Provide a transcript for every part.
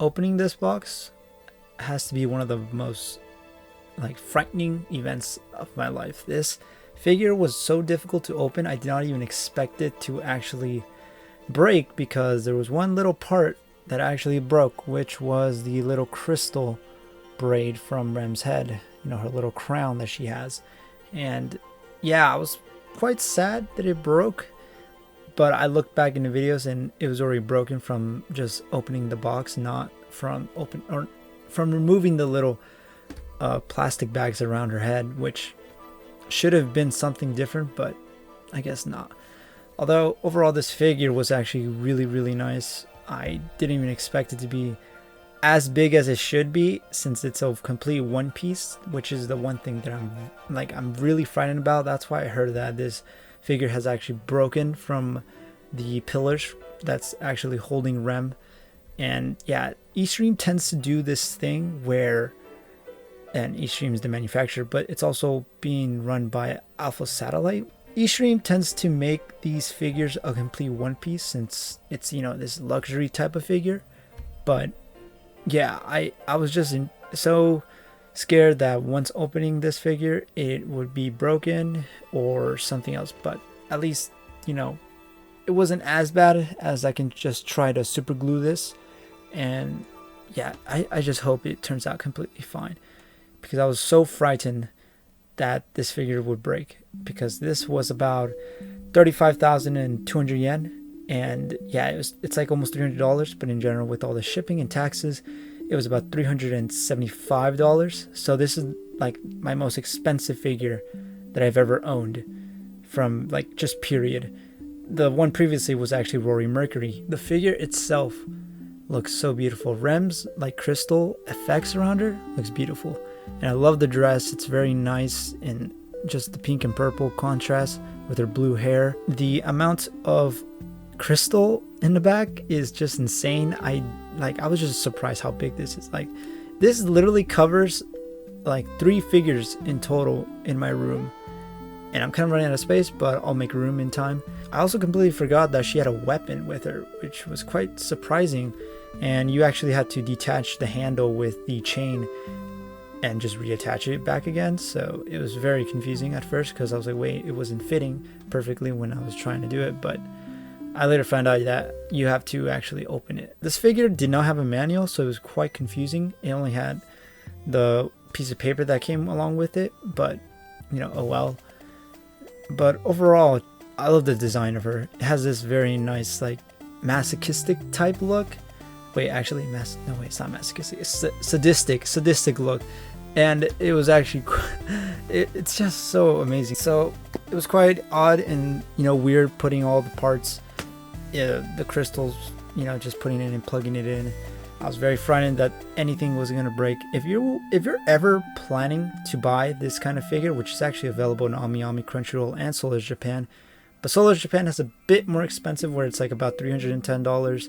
opening this box has to be one of the most like frightening events of my life. This figure was so difficult to open. I did not even expect it to actually break, because there was one little part that actually broke, which was the little crystal braid from Rem's head, you know, her little crown that she has. And yeah, I was quite sad that it broke, but I looked back in the videos and it was already broken from just opening the box, not from removing the little plastic bags around her head, which should have been something different, but I guess not. Although overall this figure was actually really nice. I didn't even expect it to be as big as it should be, since it's a complete one piece, which is the one thing that I'm really frightened about. That's why I heard that this figure has actually broken from the pillars that's actually holding Rem. And yeah, Eastream tends to do this thing where, and Eastream is the manufacturer, but it's also being run by Alpha Satellite. Eastream tends to make these figures a complete one piece, since it's, you know, this luxury type of figure. But yeah, I was just so scared that once opening this figure it would be broken or something else, but at least, you know, it wasn't as bad as I can just try to super glue this. And yeah, I just hope it turns out completely fine, because I was so frightened that this figure would break, because this was about 35,200 yen. And yeah, it's like almost $300, but in general, with all the shipping and taxes, it was about $375. So this is like my most expensive figure that I've ever owned, from like just period. The one previously was actually Rory Mercury. The figure itself looks so beautiful. Rem's like crystal effects around her looks beautiful, and I love the dress. It's very nice, and just the pink and purple contrast with her blue hair. The amount of crystal in the back is just insane. I was just surprised how big this is. Like, this literally covers like 3 figures in total in my room, and I'm kind of running out of space, but I'll make room in time. I also completely forgot that she had a weapon with her, which was quite surprising, and you actually had to detach the handle with the chain and just reattach it back again. So it was very confusing at first, because I was like, wait, it wasn't fitting perfectly when I was trying to do it, but I later found out that you have to actually open it. This figure did not have a manual, so it was quite confusing. It only had the piece of paper that came along with it, but you know, oh well. But overall, I love the design of her. It has this very nice, like, masochistic type look. Wait, actually, no, wait, it's not masochistic. It's sadistic look. And it was actually, it's just so amazing. So it was quite odd and, you know, weird putting all the parts, the crystals, you know, just putting it in and plugging it in. I was very frightened that anything was going to break. If you're ever planning to buy this kind of figure, which is actually available in AmiAmi, Crunchyroll, and Solar's Japan, but Solar's Japan has a bit more expensive, where it's like about $310.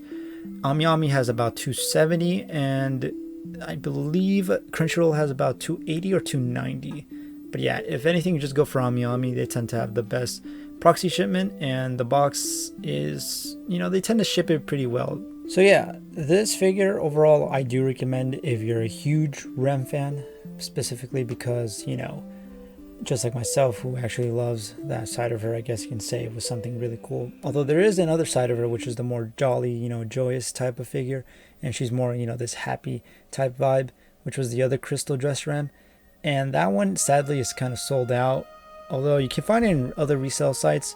AmiAmi has about $270, and I believe Crunchyroll has about $280 or $290. But yeah, if anything, just go for AmiAmi. They tend to have the best proxy shipment, and the box is, you know, they tend to ship it pretty well. So yeah, this figure overall I do recommend if you're a huge Rem fan, specifically because, you know, just like myself, who actually loves that side of her, I guess you can say it was something really cool. Although there is another side of her, which is the more jolly, you know, joyous type of figure, and she's more, you know, this happy type vibe, which was the other crystal dress Rem. And that one sadly is kind of sold out, although you can find it in other resale sites,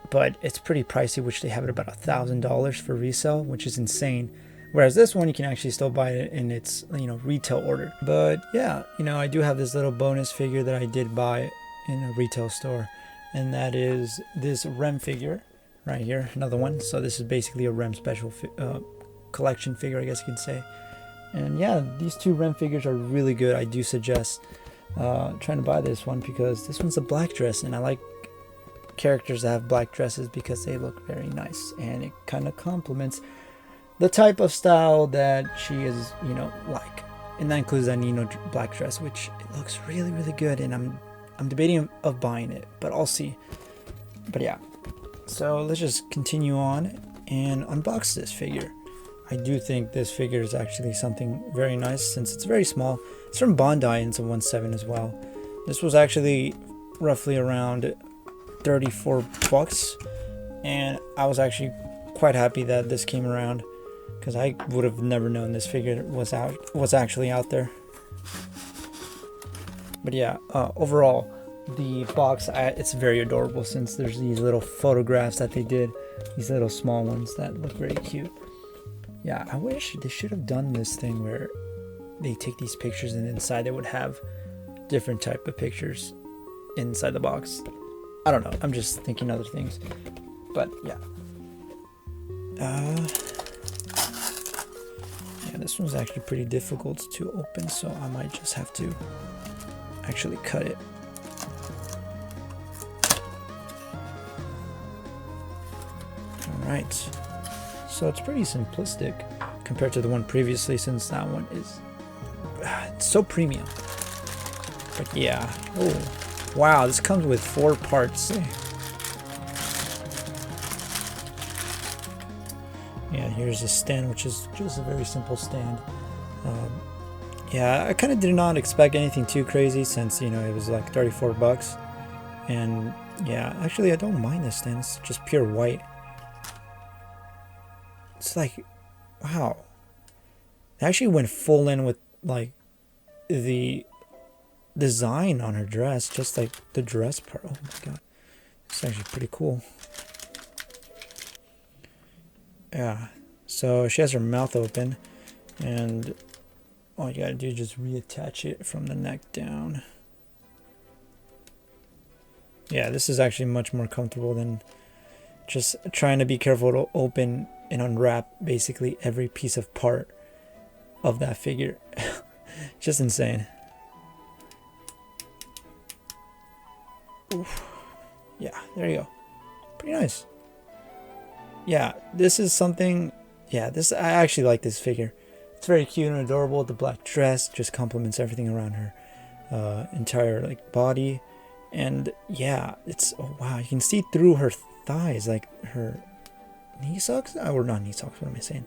but it's pretty pricey, which they have it about $1,000 for resale, which is insane. Whereas this one, you can actually still buy it in its, you know, retail order. But yeah, you know, I do have this little bonus figure that I did buy in a retail store, and that is this Rem figure right here, another one. So this is basically a Rem special collection figure, I guess you can say. And yeah, these 2 Rem figures are really good. I do suggest trying to buy this one, because this one's a black dress, and I like characters that have black dresses because they look very nice, and it kind of complements the type of style that she is, you know, like. And that includes that Nino black dress, which it looks really good, and I'm debating of buying it, but I'll see. But yeah, so let's just continue on and unbox this figure. I do think this figure is actually something very nice since it's very small. It's from Bandai and it's a 1/7 as well. This was actually roughly around 34 bucks, and I was actually quite happy that this came around because I would have never known this figure was actually out there. But yeah, overall, the box, it's very adorable since there's these little photographs that they did, these little small ones that look very cute. Yeah, I wish they should have done this thing where they take these pictures and inside they would have different type of pictures inside the box. I don't know, I'm just thinking other things. But yeah. Yeah, this one's actually pretty difficult to open, so I might just have to actually cut it. Alright. So it's pretty simplistic compared to the one previously, since that one is it's so premium. But yeah. Oh, wow, this comes with 4 parts. Yeah, here's a stand, which is just a very simple stand. Yeah, I kind of did not expect anything too crazy since, you know, it was like 34 bucks. And yeah, actually I don't mind this stand. It's just pure white. It's like, wow. They actually went full in with like the design on her dress, just like the dress part. Oh my god. It's actually pretty cool. Yeah. So she has her mouth open, and all you gotta do is just reattach it from the neck down. Yeah, this is actually much more comfortable than just trying to be careful to open and unwrap basically every piece of part of that figure. Just insane. Oof. Yeah, there you go. Pretty nice. Yeah, this is something. Yeah, I actually like this figure. It's very cute and adorable. The black dress just complements everything around her entire like body, and yeah, it's, oh wow, you can see through her thighs, like her knee socks, or not knee socks. What am I saying?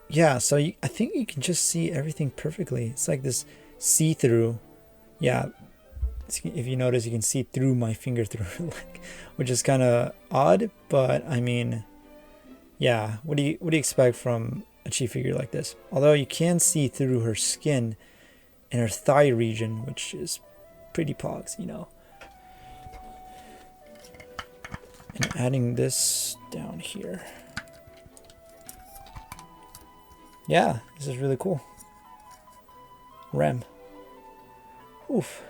Yeah, so I think you can just see everything perfectly. It's like this see-through. Yeah, if you notice, you can see through my finger through her leg, which is kind of odd, but I mean, yeah, what do you expect from a cheap figure like this? Although you can see through her skin and her thigh region, which is pretty pogs, you know. And adding this down here. Yeah, this is really cool. Rem. Oof.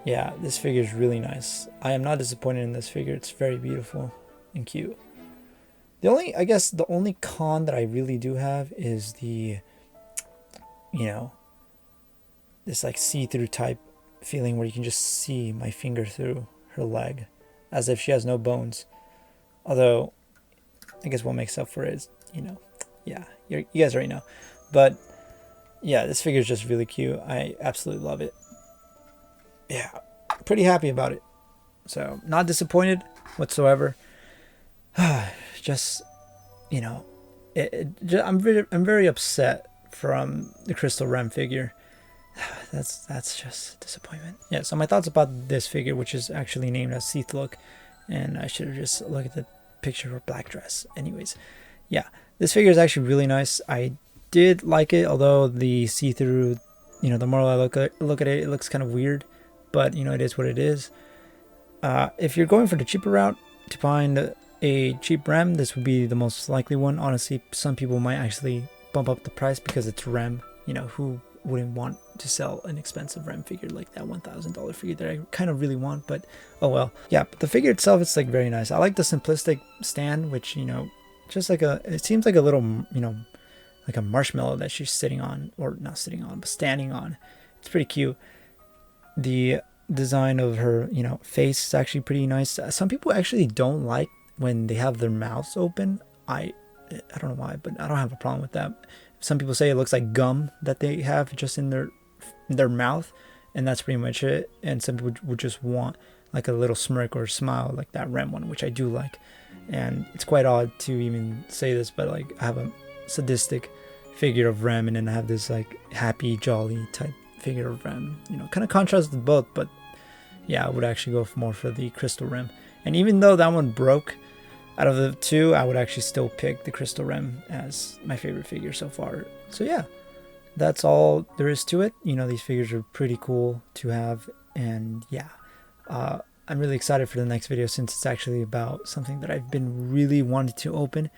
Yeah, this figure is really nice. I am not disappointed in this figure. It's very beautiful and cute. I guess the only con that I really do have is the, you know, this like see-through type feeling where you can just see my finger through her leg as if she has no bones. Although, I guess what makes up for it is, you know, yeah, you guys already know. But yeah, this figure is just really cute. I absolutely love it. Yeah, pretty happy about it. So, not disappointed whatsoever. Just, you know, I'm very upset from the Crystal Rem figure. That's just disappointment. Yeah, so my thoughts about this figure, which is actually named as Seath Look, and I should have just looked at the picture of her black dress. Anyways, yeah, this figure is actually really nice. I did like it, although the see-through, you know, the more I look at it, it looks kind of weird, but you know, it is what it is. If you're going for the cheaper route to find a cheap Rem, this would be the most likely one. Honestly, some people might actually bump up the price because it's Rem. You know, who wouldn't want to sell an expensive Rem figure like that $1,000 figure that I kind of really want? But oh well. Yeah, but the figure itself, it's like very nice. I like the simplistic stand, which, you know, just like it seems like a little, you know, like a marshmallow that she's sitting on, or not sitting on, but standing on. It's pretty cute. The design of her, you know, face is actually pretty nice. Some people actually don't like when they have their mouths open. I don't know why, but I don't have a problem with that. Some people say it looks like gum that they have just in their mouth, and that's pretty much it. And some people would just want like a little smirk or smile like that Rem one, which I do like. And it's quite odd to even say this, but like I have a sadistic figure of Rem, and then I have this like happy, jolly type figure of Rem. You know, kind of contrasts the both, but yeah, I would actually go more for the crystal Rem. And even though that one broke, out of the two, I would actually still pick the crystal Rem as my favorite figure so far. So yeah, that's all there is to it. You know, these figures are pretty cool to have, and yeah, I'm really excited for the next video, since it's actually about something that I've been really wanting to open,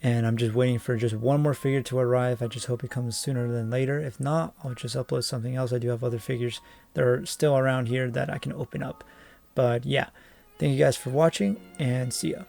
and I'm just waiting for just one more figure to arrive. I just hope it comes sooner than later. If not, I'll just upload something else. I do have other figures that are still around here that I can open up. But yeah, thank you guys for watching, and see ya.